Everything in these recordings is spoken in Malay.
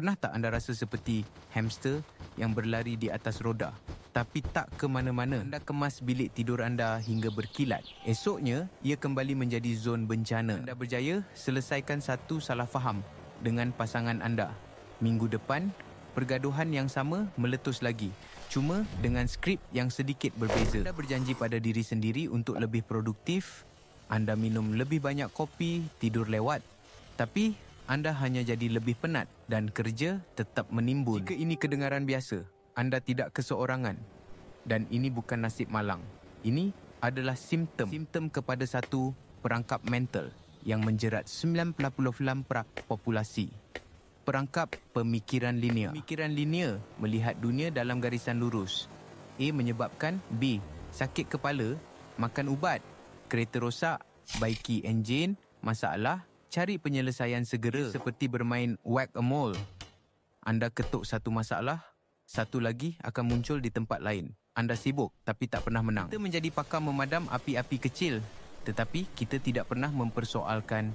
Pernah tak anda rasa seperti hamster yang berlari di atas roda, tapi tak ke mana-mana? Anda kemas bilik tidur anda hingga berkilat. Esoknya, ia kembali menjadi zon bencana. Anda berjaya selesaikan satu salah faham dengan pasangan anda. Minggu depan, pergaduhan yang sama meletus lagi. Cuma dengan skrip yang sedikit berbeza. Anda berjanji pada diri sendiri untuk lebih produktif. Anda minum lebih banyak kopi, tidur lewat. Tapi anda hanya jadi lebih penat dan kerja tetap menimbun. Jika ini kedengaran biasa, anda tidak keseorangan. Dan ini bukan nasib malang. Ini adalah simptom kepada satu perangkap mental yang menjerat 90% populasi. Perangkap pemikiran linear. Pemikiran linear melihat dunia dalam garisan lurus. A menyebabkan B. Sakit kepala, makan ubat. Kereta rosak, baiki enjin. Masalah, cari penyelesaian segera. Seperti bermain whack-a-mole. Anda ketuk satu masalah, satu lagi akan muncul di tempat lain. Anda sibuk tapi tak pernah menang. Kita menjadi pakar memadam api-api kecil, tetapi kita tidak pernah mempersoalkan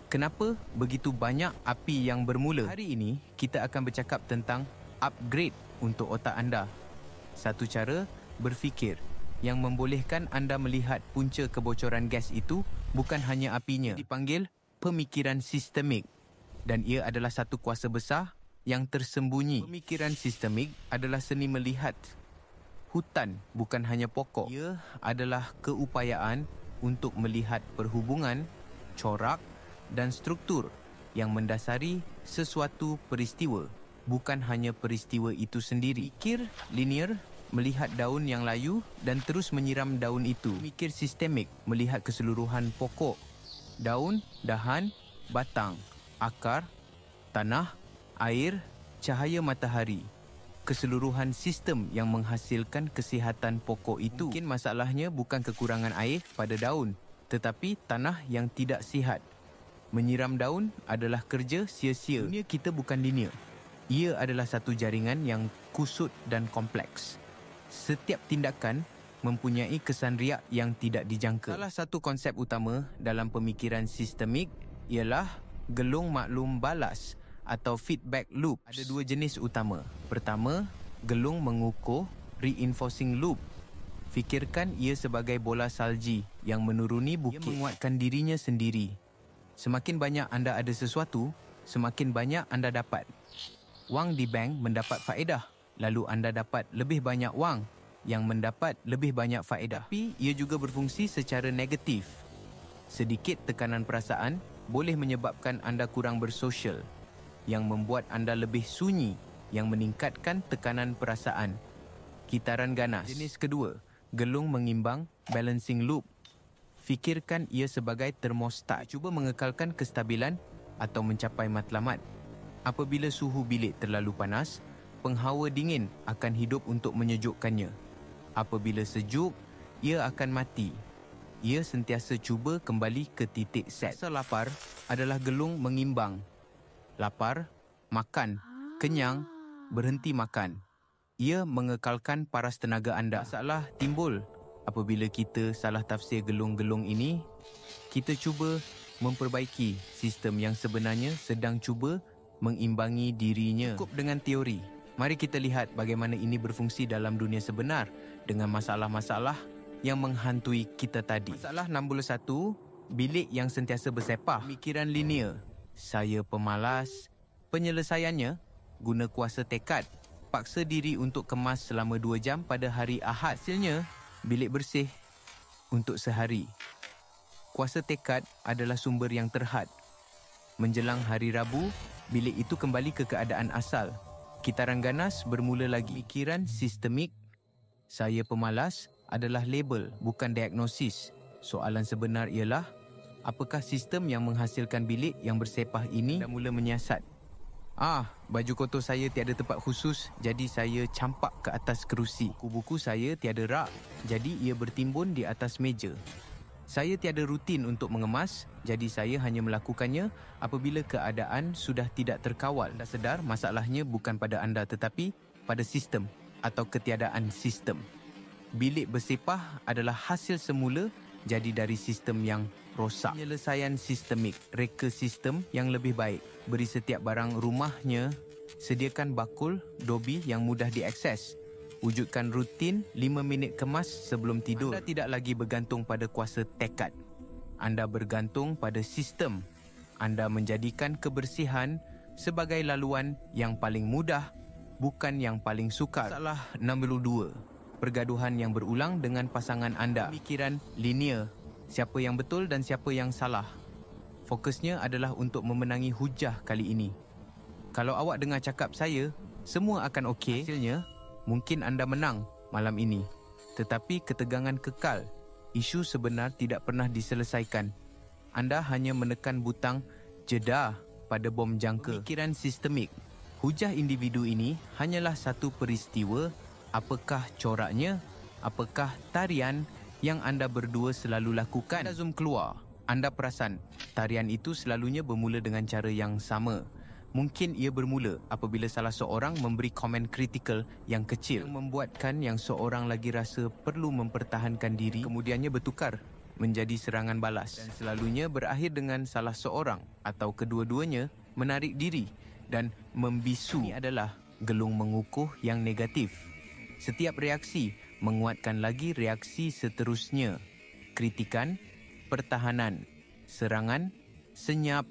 kenapa begitu banyak api yang bermula. Hari ini, kita akan bercakap tentang upgrade untuk otak anda. Satu cara berfikir yang membolehkan anda melihat punca kebocoran gas itu bukan hanya apinya. Dipanggil pemikiran sistemik, dan ia adalah satu kuasa besar yang tersembunyi. Pemikiran sistemik adalah seni melihat hutan, bukan hanya pokok. Ia adalah keupayaan untuk melihat perhubungan, corak dan struktur yang mendasari sesuatu peristiwa, bukan hanya peristiwa itu sendiri. Fikir linear melihat daun yang layu dan terus menyiram daun itu. Pemikir sistemik melihat keseluruhan pokok, daun, dahan, batang, akar, tanah, air, cahaya matahari. Keseluruhan sistem yang menghasilkan kesihatan pokok itu. Mungkin masalahnya bukan kekurangan air pada daun, tetapi tanah yang tidak sihat. Menyiram daun adalah kerja sia-sia. Dunia kita bukan linear. Ia adalah satu jaringan yang kusut dan kompleks. Setiap tindakan mempunyai kesan riak yang tidak dijangka. Salah satu konsep utama dalam pemikiran sistemik ialah gelung maklum balas atau feedback loops. Ada dua jenis utama. Pertama, gelung mengukuh reinforcing loop. Fikirkan ia sebagai bola salji yang menuruni bukit. Ia menguatkan dirinya sendiri. Semakin banyak anda ada sesuatu, semakin banyak anda dapat. Wang di bank mendapat faedah, lalu anda dapat lebih banyak wang yang mendapat lebih banyak faedah. Tapi ia juga berfungsi secara negatif. Sedikit tekanan perasaan boleh menyebabkan anda kurang bersosial, yang membuat anda lebih sunyi, yang meningkatkan tekanan perasaan. Kitaran ganas. Jenis kedua, gelung mengimbang balancing loop. Fikirkan ia sebagai termostat. Cuba mengekalkan kestabilan atau mencapai matlamat. Apabila suhu bilik terlalu panas, penghawa dingin akan hidup untuk menyejukkannya. Apabila sejuk, ia akan mati. Ia sentiasa cuba kembali ke titik set. Rasa lapar adalah gelung mengimbang. Lapar, makan, kenyang, berhenti makan. Ia mengekalkan paras tenaga anda. Masalah timbul apabila kita salah tafsir gelung-gelung ini. Kita cuba memperbaiki sistem yang sebenarnya sedang cuba mengimbangi dirinya. Cukup dengan teori. Mari kita lihat bagaimana ini berfungsi dalam dunia sebenar dengan masalah-masalah yang menghantui kita tadi. Masalah 61, bilik yang sentiasa bersepah. Pemikiran linear. Saya pemalas. Penyelesaiannya, guna kuasa tekad. Paksa diri untuk kemas selama 2 jam pada hari Ahad. Hasilnya, bilik bersih untuk sehari. Kuasa tekad adalah sumber yang terhad. Menjelang hari Rabu, bilik itu kembali ke keadaan asal. Kitaran ganas bermula lagi. Pemikiran sistemik. Saya pemalas adalah label, bukan diagnosis. Soalan sebenar ialah, apakah sistem yang menghasilkan bilik yang bersepah ini dah mula menyiasat? Baju kotor saya tiada tempat khusus, jadi saya campak ke atas kerusi. Buku-buku saya tiada rak, jadi ia bertimbun di atas meja. Saya tiada rutin untuk mengemas, jadi saya hanya melakukannya apabila keadaan sudah tidak terkawal. Anda sedar masalahnya bukan pada anda tetapi pada sistem atau ketiadaan sistem. Bilik bersepah adalah hasil semula jadi dari sistem yang rosak. Penyelesaian sistemik, reka sistem yang lebih baik. Beri setiap barang rumahnya Sediakan bakul Dobby yang mudah diakses. Wujudkan rutin 5 minit kemas sebelum tidur. Anda tidak lagi bergantung pada kuasa tekad. Anda bergantung pada sistem. Anda menjadikan kebersihan sebagai laluan yang paling mudah, bukan yang paling sukar. Masalah 62. Pergaduhan yang berulang dengan pasangan anda. Pemikiran linear. Siapa yang betul dan siapa yang salah. Fokusnya adalah untuk memenangi hujah kali ini. Kalau awak dengar cakap saya, semua akan okey. Hasilnya, mungkin anda menang malam ini. Tetapi ketegangan kekal. Isu sebenar tidak pernah diselesaikan. Anda hanya menekan butang jeda pada bom jangka. Pemikiran sistemik. Hujah individu ini hanyalah satu peristiwa. Apakah coraknya? Apakah tarian yang anda berdua selalu lakukan? Anda zoom keluar. Anda perasan tarian itu selalunya bermula dengan cara yang sama. Mungkin ia bermula apabila salah seorang memberi komen kritikal yang kecil yang membuatkan yang seorang lagi rasa perlu mempertahankan diri, kemudiannya bertukar menjadi serangan balas dan selalunya berakhir dengan salah seorang atau kedua-duanya menarik diri dan membisu. Ini adalah gelung mengukuh yang negatif. Setiap reaksi menguatkan lagi reaksi seterusnya. Kritikan, pertahanan, serangan, senyap,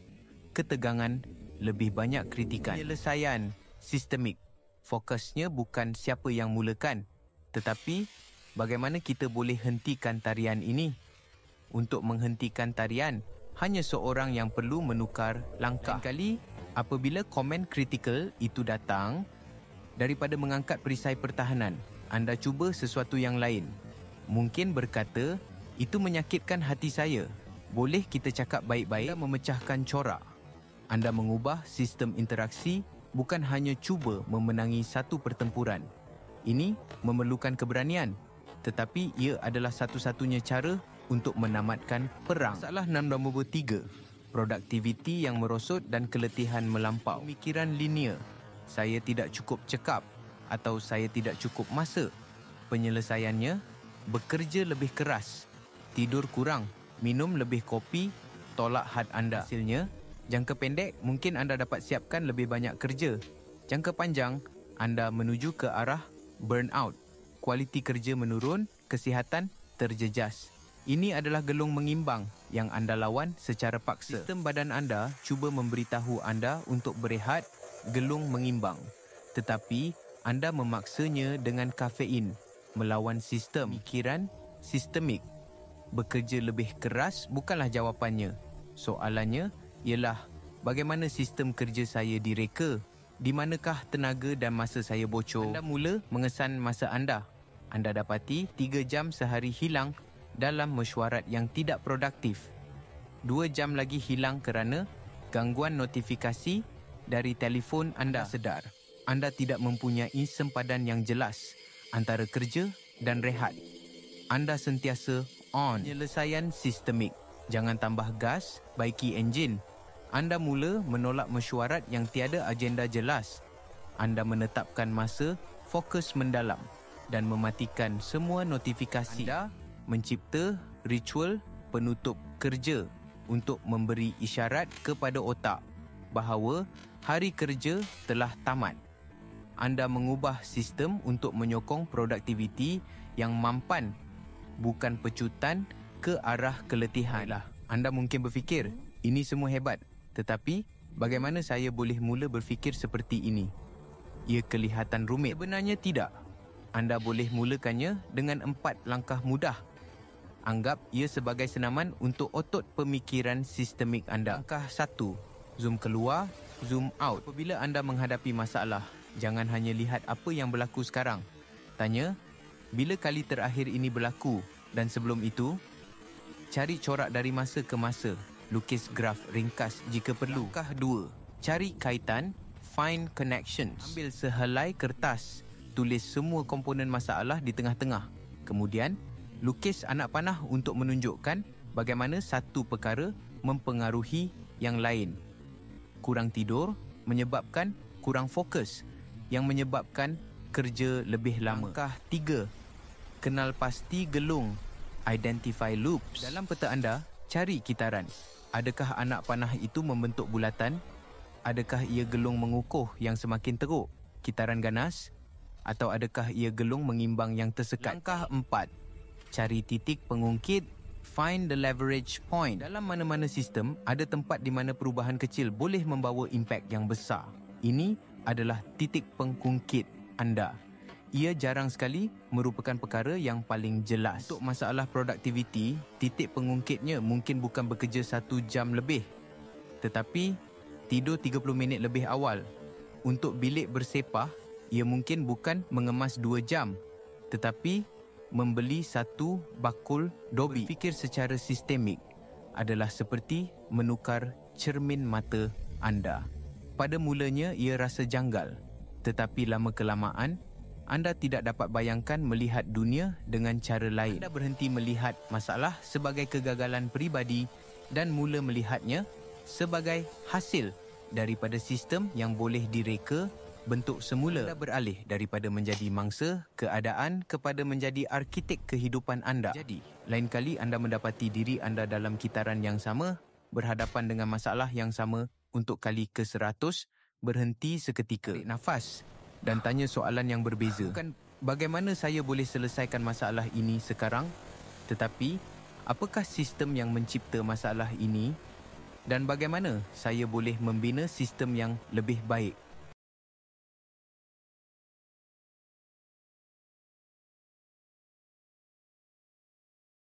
ketegangan, lebih banyak kritikan. Penyelesaian sistemik. Fokusnya bukan siapa yang mulakan, tetapi bagaimana kita boleh hentikan tarian ini. Untuk menghentikan tarian, hanya seorang yang perlu menukar langkah. Lain kali, apabila komen kritikal itu datang, daripada mengangkat perisai pertahanan, anda cuba sesuatu yang lain. Mungkin berkata, itu menyakitkan hati saya. Boleh kita cakap baik-baik? Anda memecahkan corak. Anda mengubah sistem interaksi, bukan hanya cuba memenangi satu pertempuran. Ini memerlukan keberanian, tetapi ia adalah satu-satunya cara untuk menamatkan perang. Masalah 63. Produktiviti yang merosot dan keletihan melampau. Pemikiran linear. Saya tidak cukup cekap atau saya tidak cukup masa. Penyelesaiannya, bekerja lebih keras, tidur kurang, minum lebih kopi, tolak had anda. Hasilnya, jangka pendek mungkin anda dapat siapkan lebih banyak kerja. Jangka panjang, anda menuju ke arah burnout. Kualiti kerja menurun, kesihatan terjejas. Ini adalah gelung mengimbang yang anda lawan secara paksa. Sistem badan anda cuba memberitahu anda untuk berehat, gelung mengimbang. Tetapi, anda memaksanya dengan kafein, melawan sistem. Pemikiran sistemik. Bekerja lebih keras bukanlah jawapannya. Soalannya ialah, bagaimana sistem kerja saya direka? Di manakah tenaga dan masa saya bocor? Anda mula mengesan masa anda. Anda dapati 3 jam sehari hilang dalam mesyuarat yang tidak produktif. 2 jam lagi hilang kerana gangguan notifikasi dari telefon anda. Sedar, anda tidak mempunyai sempadan yang jelas antara kerja dan rehat. Anda sentiasa on. Penyelesaian sistemik. Jangan tambah gas, baiki enjin. Anda mula menolak mesyuarat yang tiada agenda jelas. Anda menetapkan masa, fokus mendalam dan mematikan semua notifikasi. Anda mencipta ritual penutup kerja untuk memberi isyarat kepada otak bahawa hari kerja telah tamat. Anda mengubah sistem untuk menyokong produktiviti yang mampan, bukan pecutan ke arah keletihan. Anda mungkin berfikir, ini semua hebat. Tetapi, bagaimana saya boleh mula berfikir seperti ini? Ia kelihatan rumit. Sebenarnya tidak. Anda boleh mulakannya dengan 4 langkah mudah. Anggap ia sebagai senaman untuk otot pemikiran sistemik anda. Langkah 1. Zoom keluar, zoom out. Apabila anda menghadapi masalah, jangan hanya lihat apa yang berlaku sekarang. Tanya, bila kali terakhir ini berlaku? Dan sebelum itu, cari corak dari masa ke masa. Lukis graf ringkas jika perlu. Langkah 2. Cari kaitan, find connections. Ambil sehelai kertas, tulis semua komponen masalah di tengah-tengah. Kemudian, lukis anak panah untuk menunjukkan bagaimana satu perkara mempengaruhi yang lain. Kurang tidur menyebabkan kurang fokus, yang menyebabkan kerja lebih lama. Langkah 3. Kenal pasti gelung, identify loops. Dalam peta anda, cari kitaran. Adakah anak panah itu membentuk bulatan? Adakah ia gelung mengukuh yang semakin teruk, kitaran ganas? Atau adakah ia gelung mengimbang yang tersekat? Langkah 4. Cari titik pengungkit. Find the leverage point. Dalam mana-mana sistem, ada tempat di mana perubahan kecil boleh membawa impak yang besar. Ini adalah titik pengungkit anda. Ia jarang sekali merupakan perkara yang paling jelas. Untuk masalah produktiviti, titik pengungkitnya mungkin bukan bekerja 1 jam lebih, tetapi tidur 30 minit lebih awal. Untuk bilik bersepah, ia mungkin bukan mengemas 2 jam, tetapi membeli 1 bakul Dobby. Berfikir secara sistemik adalah seperti menukar cermin mata anda. Pada mulanya ia rasa janggal, tetapi lama-kelamaan anda tidak dapat bayangkan melihat dunia dengan cara lain. Anda berhenti melihat masalah sebagai kegagalan peribadi dan mula melihatnya sebagai hasil daripada sistem yang boleh direka bentuk semula. Anda beralih daripada menjadi mangsa keadaan kepada menjadi arkitek kehidupan anda. Jadi, lain kali anda mendapati diri anda dalam kitaran yang sama, berhadapan dengan masalah yang sama untuk kali ke-100, berhenti seketika, tarik nafas dan tanya soalan yang berbeza. Bukan bagaimana saya boleh selesaikan masalah ini sekarang, tetapi apakah sistem yang mencipta masalah ini dan bagaimana saya boleh membina sistem yang lebih baik